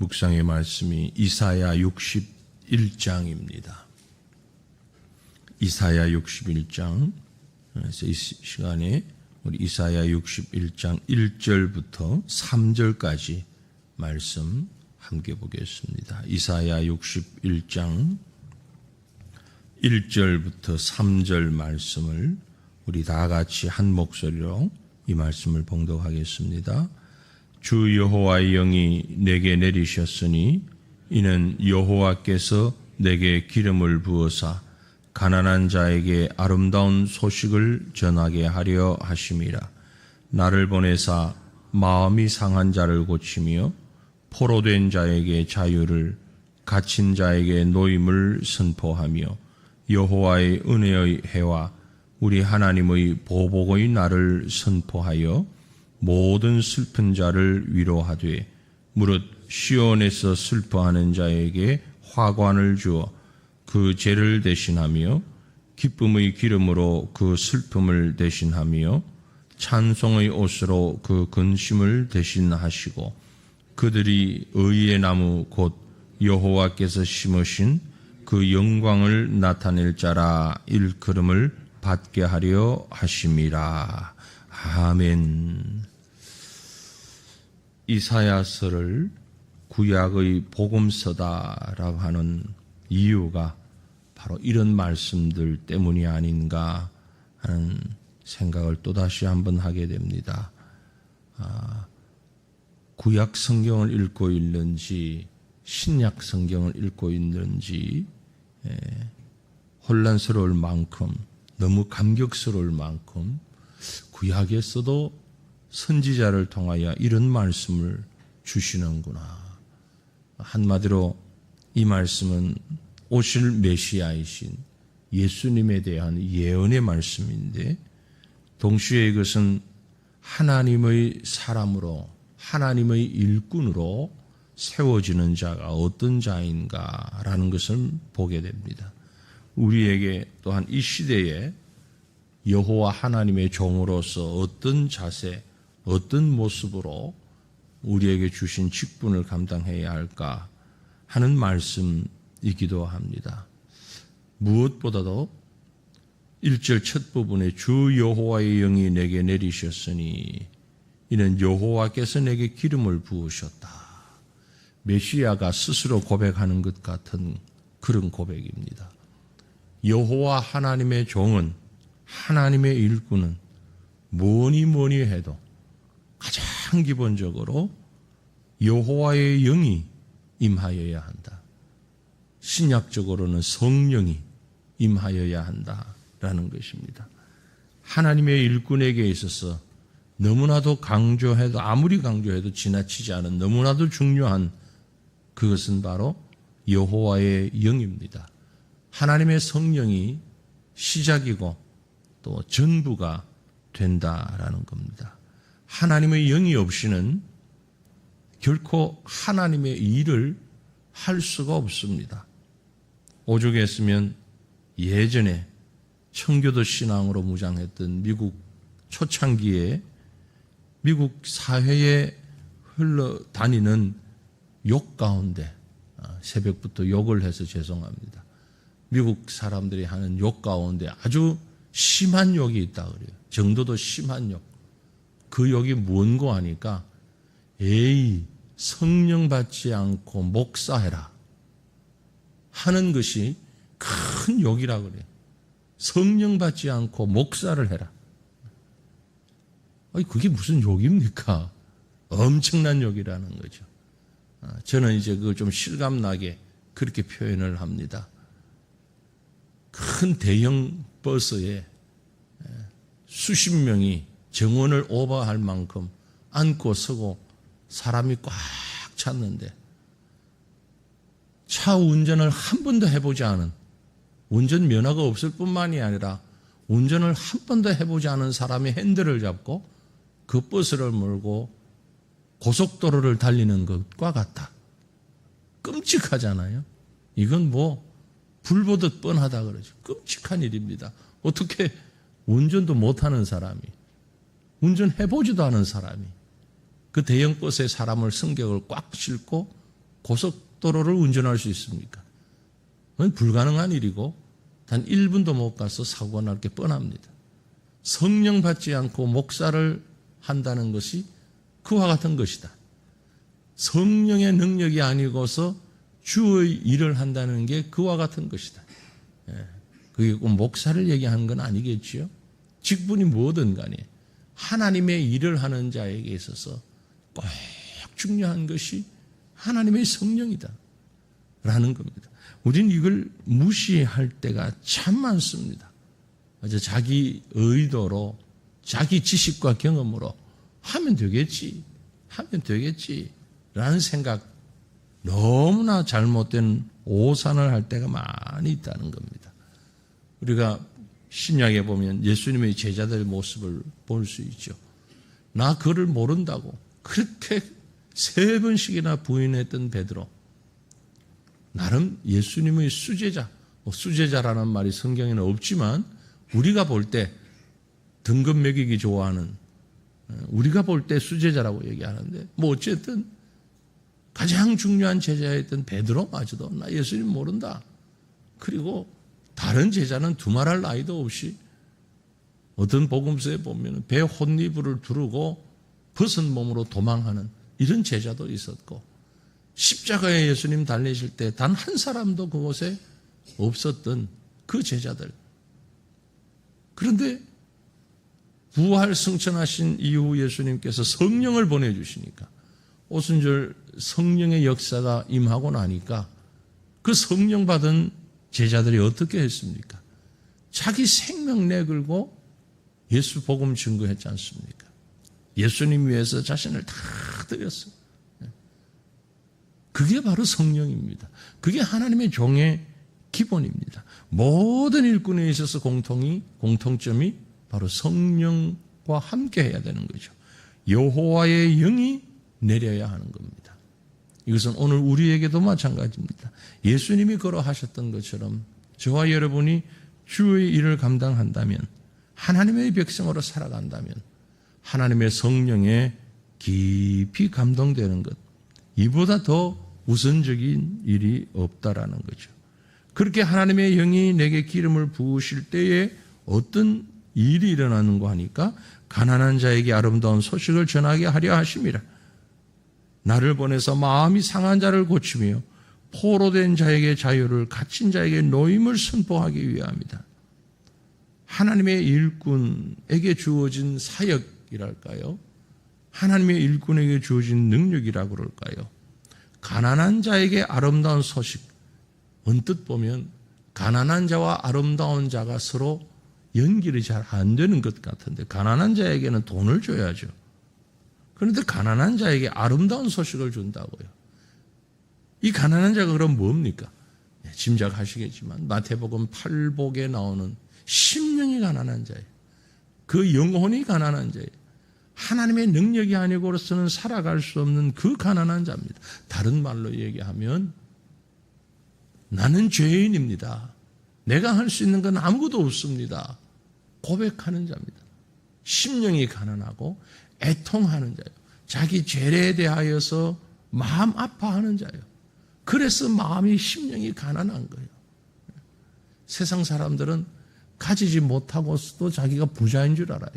묵상의 말씀이 이사야 61장입니다. 이사야 61장. 그래서 이 시간에 우리 이사야 61장 1절부터 3절까지 말씀 함께 보겠습니다. 이사야 61장 1절부터 3절 말씀을 우리 다 같이 한 목소리로 이 말씀을 봉독하겠습니다. 주 여호와의 영이 내게 내리셨으니 이는 여호와께서 내게 기름을 부어사 가난한 자에게 아름다운 소식을 전하게 하려 하심이라. 나를 보내사 마음이 상한 자를 고치며 포로된 자에게 자유를, 갇힌 자에게 노임을 선포하며 여호와의 은혜의 해와 우리 하나님의 보복의 날을 선포하여 모든 슬픈 자를 위로하되 무릇 시온에서 슬퍼하는 자에게 화관을 주어 그 죄를 대신하며 기쁨의 기름으로 그 슬픔을 대신하며 찬송의 옷으로 그 근심을 대신하시고 그들이 의의 나무 곧 여호와께서 심으신 그 영광을 나타낼 자라 일컬음을 받게 하려 하심이라. 아멘. 이사야서를 구약의 복음서다라고 하는 이유가 바로 이런 말씀들 때문이 아닌가 하는 생각을 또다시 한번 하게 됩니다. 구약 성경을 읽고 있는지 신약 성경을 읽고 있는지 혼란스러울 만큼, 너무 감격스러울 만큼 구약에서도 선지자를 통하여 이런 말씀을 주시는구나. 한마디로 이 말씀은 오실 메시아이신 예수님에 대한 예언의 말씀인데 동시에 이것은 하나님의 사람으로, 하나님의 일꾼으로 세워지는 자가 어떤 자인가라는 것을 보게 됩니다. 우리에게 또한 이 시대에 여호와 하나님의 종으로서 어떤 자세, 어떤 모습으로 우리에게 주신 직분을 감당해야 할까 하는 말씀이기도 합니다. 무엇보다도 1절 첫 부분에 주 여호와의 영이 내게 내리셨으니 이는 여호와께서 내게 기름을 부으셨다. 메시아가 스스로 고백하는 것 같은 그런 고백입니다. 여호와 하나님의 종은, 하나님의 일꾼은 뭐니 해도 가장 기본적으로 여호와의 영이 임하여야 한다. 신약적으로는 성령이 임하여야 한다라는 것입니다. 하나님의 일꾼에게 있어서 너무나도 강조해도, 아무리 강조해도 지나치지 않은 너무나도 중요한 그것은 바로 여호와의 영입니다. 하나님의 성령이 시작이고 또 전부가 된다라는 겁니다. 하나님의 영이 없이는 결코 하나님의 일을 할 수가 없습니다. 오죽했으면 예전에 청교도 신앙으로 무장했던 미국 초창기에 미국 사회에 흘러다니는 욕 가운데, 새벽부터 욕을 해서 죄송합니다. 미국 사람들이 하는 욕 가운데 아주 심한 욕이 있다 그래요. 정도도 심한 욕. 그 욕이 뭔고 하니까 에이 성령 받지 않고 목사해라 하는 것이 큰 욕이라 그래요. 성령 받지 않고 목사를 해라. 아니 그게 무슨 욕입니까? 엄청난 욕이라는 거죠. 저는 이제 그걸 좀 실감나게 그렇게 표현을 합니다. 큰 대형 버스에 수십 명이 정원을 오버할 만큼 앉고 서고 사람이 꽉 찼는데 차 운전을 한 번도 해보지 않은, 운전 면허가 없을 뿐만이 아니라 운전을 한 번도 해보지 않은 사람이 핸들을 잡고 그 버스를 몰고 고속도로를 달리는 것과 같다. 끔찍하잖아요. 이건 뭐 불보듯 뻔하다 그러죠. 끔찍한 일입니다. 어떻게 운전도 못하는 사람이, 운전해보지도 않은 사람이 그 대형 버스에 사람을 승객을 꽉 싣고 고속도로를 운전할 수 있습니까? 그건 불가능한 일이고 단 1분도 못 가서 사고가 날 게 뻔합니다. 성령 받지 않고 목사를 한다는 것이 그와 같은 것이다. 성령의 능력이 아니고서 주의 일을 한다는 게 그와 같은 것이다. 그게 꼭 목사를 얘기하는 건 아니겠지요. 직분이 뭐든 간에 하나님의 일을 하는 자에게 있어서 꼭 중요한 것이 하나님의 성령이다 라는 겁니다. 우리는 이걸 무시할 때가 참 많습니다. 자기 의도로 자기 지식과 경험으로 하면 되겠지 라는 생각, 너무나 잘못된 오산을 할 때가 많이 있다는 겁니다. 우리가 신약에 보면 예수님의 제자들의 모습을 볼 수 있죠. 나 그를 모른다고 그렇게 3번씩이나 부인했던 베드로, 나름 예수님의 수제자, 수제자라는 말이 성경에는 없지만 우리가 볼 때 등급 매기기 좋아하는, 우리가 볼 때 수제자라고 얘기하는데 어쨌든 가장 중요한 제자였던 베드로마저도 나 예수님 모른다. 그리고 다른 제자는 두말할 나이도 없이 어떤 복음서에 보면 배 혼니부를 두르고 벗은 몸으로 도망하는 이런 제자도 있었고, 십자가에 예수님 달리실 때 단 한 사람도 그곳에 없었던 그 제자들. 그런데 부활 승천하신 이후 예수님께서 성령을 보내주시니까 오순절 성령의 역사가 임하고 나니까 그 성령 받은 제자들이 어떻게 했습니까? 자기 생명 내걸고 예수 복음 증거했지 않습니까? 예수님 위해서 자신을 다 드렸어요. 그게 바로 성령입니다. 그게 하나님의 종의 기본입니다. 모든 일꾼에 있어서 공통점이 바로 성령과 함께 해야 되는 거죠. 여호와의 영이 내려야 하는 겁니다. 이것은 오늘 우리에게도 마찬가지입니다. 예수님이 걸어하셨던 것처럼 저와 여러분이 주의 일을 감당한다면, 하나님의 백성으로 살아간다면 하나님의 성령에 깊이 감동되는 것, 이보다 더 우선적인 일이 없다라는 거죠. 그렇게 하나님의 영이 내게 기름을 부으실 때에 어떤 일이 일어나는가 하니까 가난한 자에게 아름다운 소식을 전하게 하려 하심이라. 나를 보내서 마음이 상한 자를 고치며 포로된 자에게 자유를, 갇힌 자에게 노임을 선포하기 위함이다. 하나님의 일꾼에게 주어진 사역이랄까요? 하나님의 일꾼에게 주어진 능력이라고 그럴까요? 가난한 자에게 아름다운 소식. 언뜻 보면 가난한 자와 아름다운 자가 서로 연결이 잘 안 되는 것 같은데, 가난한 자에게는 돈을 줘야죠. 그런데 가난한 자에게 아름다운 소식을 준다고요. 이 가난한 자가 그럼 뭡니까? 짐작하시겠지만 마태복음 8복에 나오는 심령이 가난한 자예요. 그 영혼이 가난한 자예요. 하나님의 능력이 아니고서는 살아갈 수 없는 그 가난한 자입니다. 다른 말로 얘기하면 나는 죄인입니다. 내가 할 수 있는 건 아무것도 없습니다. 고백하는 자입니다. 심령이 가난하고 애통하는 자예요. 자기 죄에 대하여서 마음 아파하는 자예요. 그래서 마음이, 심령이 가난한 거예요. 세상 사람들은 가지지 못하고서도 자기가 부자인 줄 알아요.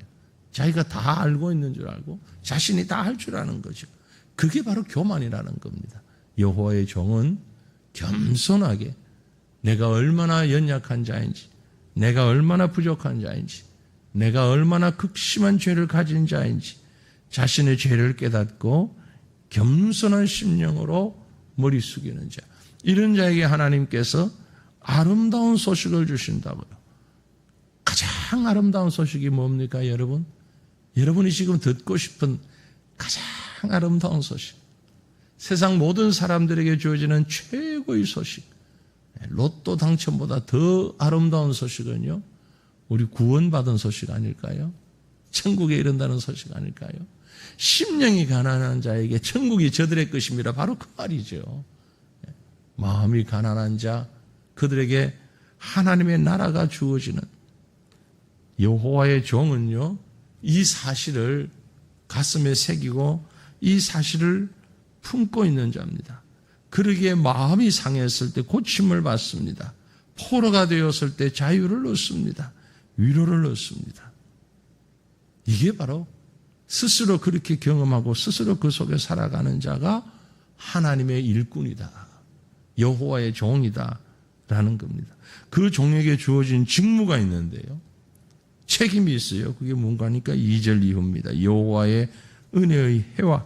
자기가 다 알고 있는 줄 알고 자신이 다 할 줄 아는 거죠. 그게 바로 교만이라는 겁니다. 여호와의 종은 겸손하게 내가 얼마나 연약한 자인지, 내가 얼마나 부족한 자인지, 내가 얼마나 극심한 죄를 가진 자인지 자신의 죄를 깨닫고 겸손한 심령으로 머리 숙이는 자, 이런 자에게 하나님께서 아름다운 소식을 주신다고요. 가장 아름다운 소식이 뭡니까, 여러분? 여러분이 지금 듣고 싶은 가장 아름다운 소식, 세상 모든 사람들에게 주어지는 최고의 소식, 로또 당첨보다 더 아름다운 소식은요, 우리 구원받은 소식 아닐까요? 천국에 이른다는 소식 아닐까요? 심령이 가난한 자에게 천국이 저들의 것입니다. 바로 그 말이죠. 마음이 가난한 자, 그들에게 하나님의 나라가 주어지는, 여호와의 종은요, 이 사실을 가슴에 새기고 이 사실을 품고 있는 자입니다. 그러기에 마음이 상했을 때 고침을 받습니다. 포로가 되었을 때 자유를 얻습니다. 위로를 얻습니다. 이게 바로 스스로 그렇게 경험하고 스스로 그 속에 살아가는 자가 하나님의 일꾼이다. 여호와의 종이다. 라는 겁니다. 그 종에게 주어진 직무가 있는데요. 책임이 있어요. 그게 뭔가니까 2절 이후입니다. 여호와의 은혜의 해와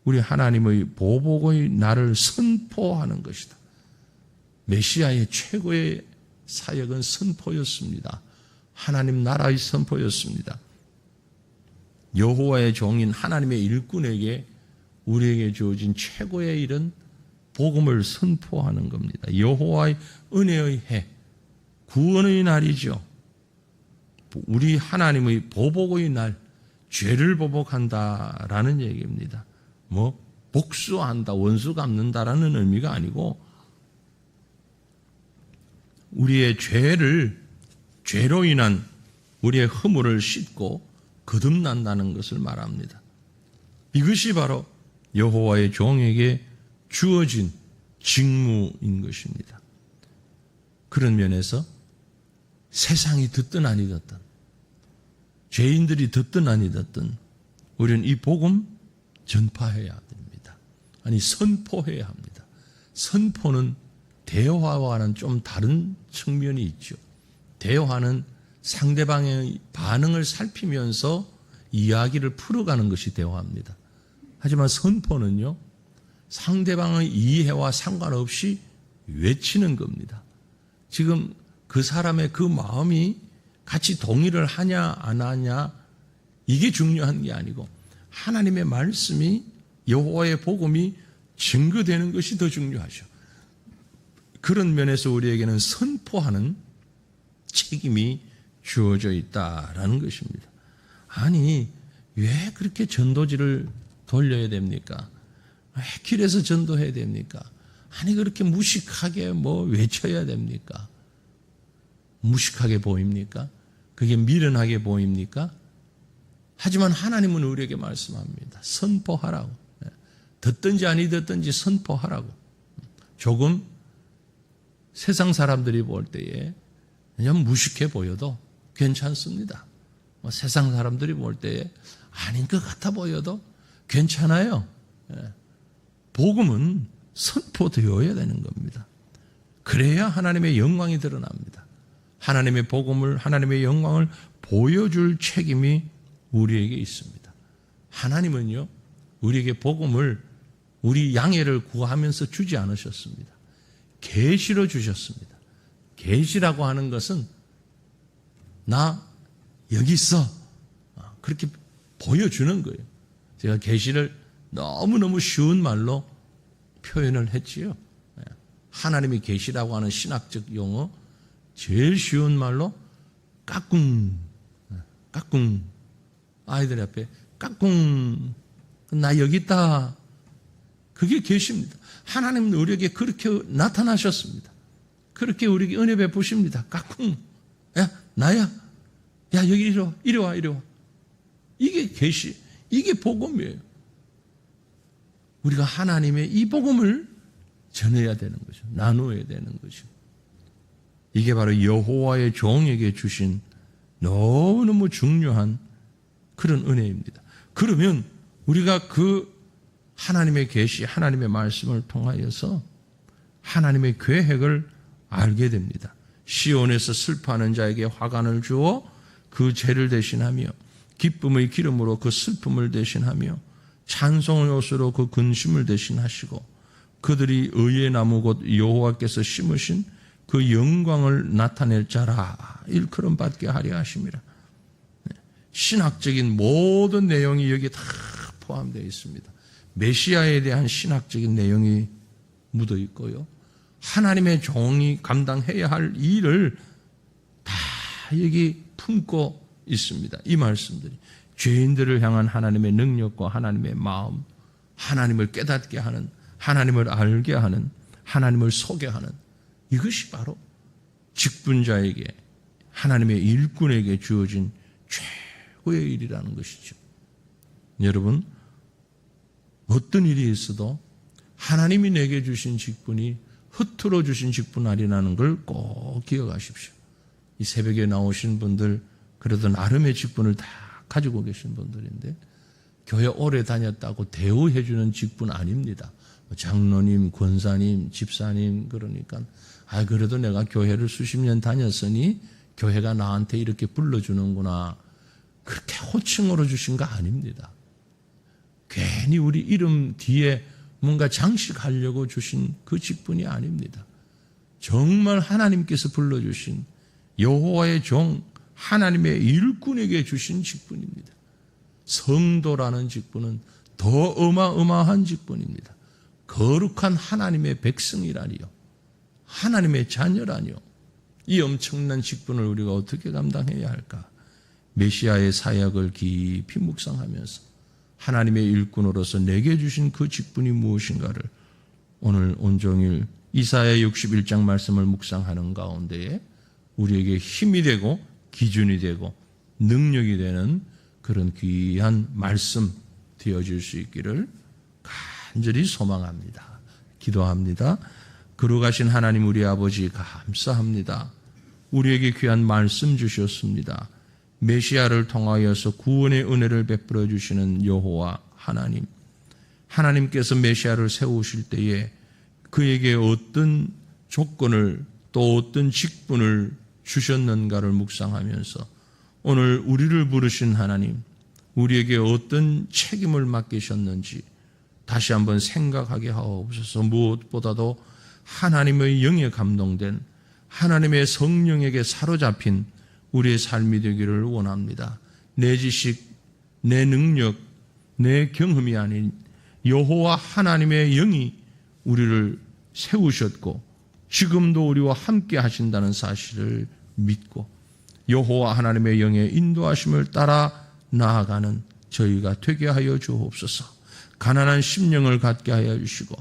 우리 하나님의 보복의 날을 선포하는 것이다. 메시아의 최고의 사역은 선포였습니다. 하나님 나라의 선포였습니다. 여호와의 종인 하나님의 일꾼에게 우리에게 주어진 최고의 일은 복음을 선포하는 겁니다. 여호와의 은혜의 해, 구원의 날이죠. 우리 하나님의 보복의 날, 죄를 보복한다라는 얘기입니다. 복수한다, 원수 갚는다라는 의미가 아니고 우리의 죄로 인한 우리의 허물을 씻고 거듭난다는 것을 말합니다. 이것이 바로 여호와의 종에게 주어진 직무인 것입니다. 그런 면에서 세상이 듣든 아니 듣든 죄인들이 듣든 아니 듣든 우리는 이 복음 전파해야 됩니다. 아니 선포해야 합니다. 선포는 대화와는 좀 다른 측면이 있죠. 대화는 상대방의 반응을 살피면서 이야기를 풀어가는 것이 대화입니다. 하지만 선포는요, 상대방의 이해와 상관없이 외치는 겁니다. 지금 그 사람의 그 마음이 같이 동의를 하냐 안 하냐 이게 중요한 게 아니고 하나님의 말씀이 여호와의 복음이 증거되는 것이 더 중요하죠. 그런 면에서 우리에게는 선포하는 책임이 주어져 있다라는 것입니다. 아니 왜 그렇게 전도지를 돌려야 됩니까? 왜 길에서 전도해야 됩니까? 아니 그렇게 무식하게 외쳐야 됩니까? 무식하게 보입니까? 그게 미련하게 보입니까? 하지만 하나님은 우리에게 말씀합니다. 선포하라고. 듣든지 아니 듣든지 선포하라고. 조금 세상 사람들이 볼 때에 그냥 무식해 보여도 괜찮습니다. 세상 사람들이 볼 때에 아닌 것 같아 보여도 괜찮아요. 복음은 선포되어야 되는 겁니다. 그래야 하나님의 영광이 드러납니다. 하나님의 복음을, 하나님의 영광을 보여줄 책임이 우리에게 있습니다. 하나님은요, 우리에게 복음을 우리 양해를 구하면서 주지 않으셨습니다. 계시로 주셨습니다. 계시라고 하는 것은 나 여기 있어. 그렇게 보여주는 거예요. 제가 계시를 너무너무 쉬운 말로 표현을 했지요. 하나님이 계시라고 하는 신학적 용어 제일 쉬운 말로 까꿍 아이들 앞에 까꿍 나 여기 있다. 그게 계시입니다. 하나님은 우리에게 그렇게 나타나셨습니다. 그렇게 우리에게 은혜 베푸십니다. 까꿍 야 나야 야 여기 이리 와 이게 계시 이게 복음이에요. 우리가 하나님의 이 복음을 전해야 되는 거죠. 나누어야 되는 거죠. 이게 바로 여호와의 종에게 주신 너무너무 중요한 그런 은혜입니다. 그러면 우리가 그 하나님의 계시, 하나님의 말씀을 통하여서 하나님의 계획을 알게 됩니다. 시온에서 슬퍼하는 자에게 화관을 주어 그 죄를 대신하며 기쁨의 기름으로 그 슬픔을 대신하며 찬송의 옷으로 그 근심을 대신하시고 그들이 의의 나무 곧 여호와께서 심으신 그 영광을 나타낼 자라 일컬음 받게 하려 하심이라. 신학적인 모든 내용이 여기 다 포함되어 있습니다. 메시아에 대한 신학적인 내용이 묻어 있고요. 하나님의 종이 감당해야 할 일을 다 여기 품고 있습니다. 이 말씀들이 죄인들을 향한 하나님의 능력과 하나님의 마음, 하나님을 깨닫게 하는, 하나님을 알게 하는, 하나님을 소개하는 이것이 바로 직분자에게 하나님의 일꾼에게 주어진 최고의 일이라는 것이죠. 여러분 어떤 일이 있어도 하나님이 내게 주신 직분이 허투루 주신 직분 아니라는 걸 꼭 기억하십시오. 이 새벽에 나오신 분들 그래도 나름의 직분을 다 가지고 계신 분들인데 교회 오래 다녔다고 대우해 주는 직분 아닙니다. 장로님, 권사님, 집사님 그러니까 그래도 내가 교회를 수십 년 다녔으니 교회가 나한테 이렇게 불러주는구나. 그렇게 호칭으로 주신 거 아닙니다. 괜히 우리 이름 뒤에 뭔가 장식하려고 주신 그 직분이 아닙니다. 정말 하나님께서 불러주신 여호와의 종 하나님의 일꾼에게 주신 직분입니다. 성도라는 직분은 더 어마어마한 직분입니다. 거룩한 하나님의 백성이라니요. 하나님의 자녀라니요. 이 엄청난 직분을 우리가 어떻게 감당해야 할까? 메시아의 사역을 깊이 묵상하면서 하나님의 일꾼으로서 내게 주신 그 직분이 무엇인가를 오늘 온종일 이사야 61장 말씀을 묵상하는 가운데에 우리에게 힘이 되고 기준이 되고 능력이 되는 그런 귀한 말씀 되어질 수 있기를 간절히 소망합니다. 기도합니다. 거룩하신 하나님 우리 아버지 감사합니다. 우리에게 귀한 말씀 주셨습니다. 메시아를 통하여서 구원의 은혜를 베풀어 주시는 여호와 하나님. 하나님께서 메시아를 세우실 때에 그에게 어떤 조건을 또 어떤 직분을 주셨는가를 묵상하면서 오늘 우리를 부르신 하나님, 우리에게 어떤 책임을 맡기셨는지 다시 한번 생각하게 하옵소서. 무엇보다도 하나님의 영에 감동된 하나님의 성령에게 사로잡힌 우리의 삶이 되기를 원합니다. 내 지식, 내 능력, 내 경험이 아닌 여호와 하나님의 영이 우리를 세우셨고 지금도 우리와 함께 하신다는 사실을 믿고 여호와 하나님의 영의 인도하심을 따라 나아가는 저희가 되게 하여 주옵소서. 가난한 심령을 갖게 하여 주시고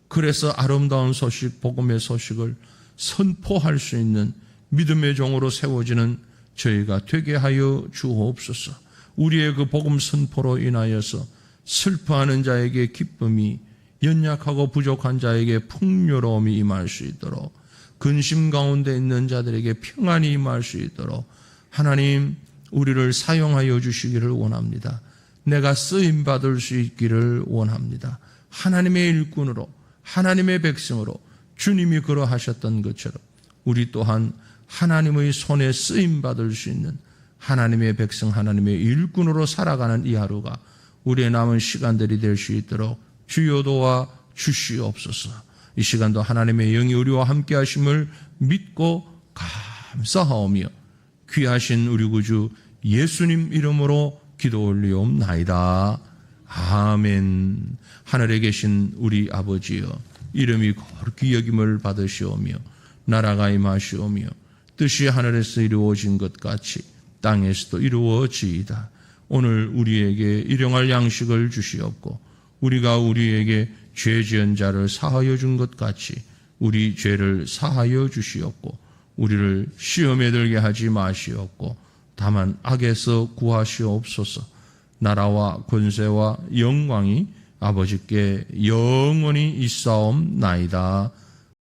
그래서 아름다운 소식, 복음의 소식을 선포할 수 있는 믿음의 종으로 세워지는 저희가 되게 하여 주옵소서. 우리의 그 복음 선포로 인하여서 슬퍼하는 자에게 기쁨이, 연약하고 부족한 자에게 풍요로움이 임할 수 있도록, 근심 가운데 있는 자들에게 평안이 임할 수 있도록 하나님 우리를 사용하여 주시기를 원합니다. 내가 쓰임받을 수 있기를 원합니다. 하나님의 일꾼으로, 하나님의 백성으로 주님이 그러하셨던 것처럼 우리 또한 하나님의 손에 쓰임받을 수 있는 하나님의 백성, 하나님의 일꾼으로 살아가는 이 하루가 우리의 남은 시간들이 될 수 있도록 주여 도와 주시옵소서. 이 시간도 하나님의 영이 우리와 함께 하심을 믿고 감사하오며 귀하신 우리 구주 예수님 이름으로 기도 올리옵나이다. 아멘. 하늘에 계신 우리 아버지여, 이름이 거룩히 여김을 받으시오며 나라가 임하시오며 뜻이 하늘에서 이루어진 것 같이 땅에서도 이루어지이다. 오늘 우리에게 일용할 양식을 주시옵고 우리가 우리에게 죄 지은 자를 사하여 준 것 같이 우리 죄를 사하여 주시옵고 우리를 시험에 들게 하지 마시옵고 다만 악에서 구하시옵소서. 나라와 권세와 영광이 아버지께 영원히 있사옵나이다.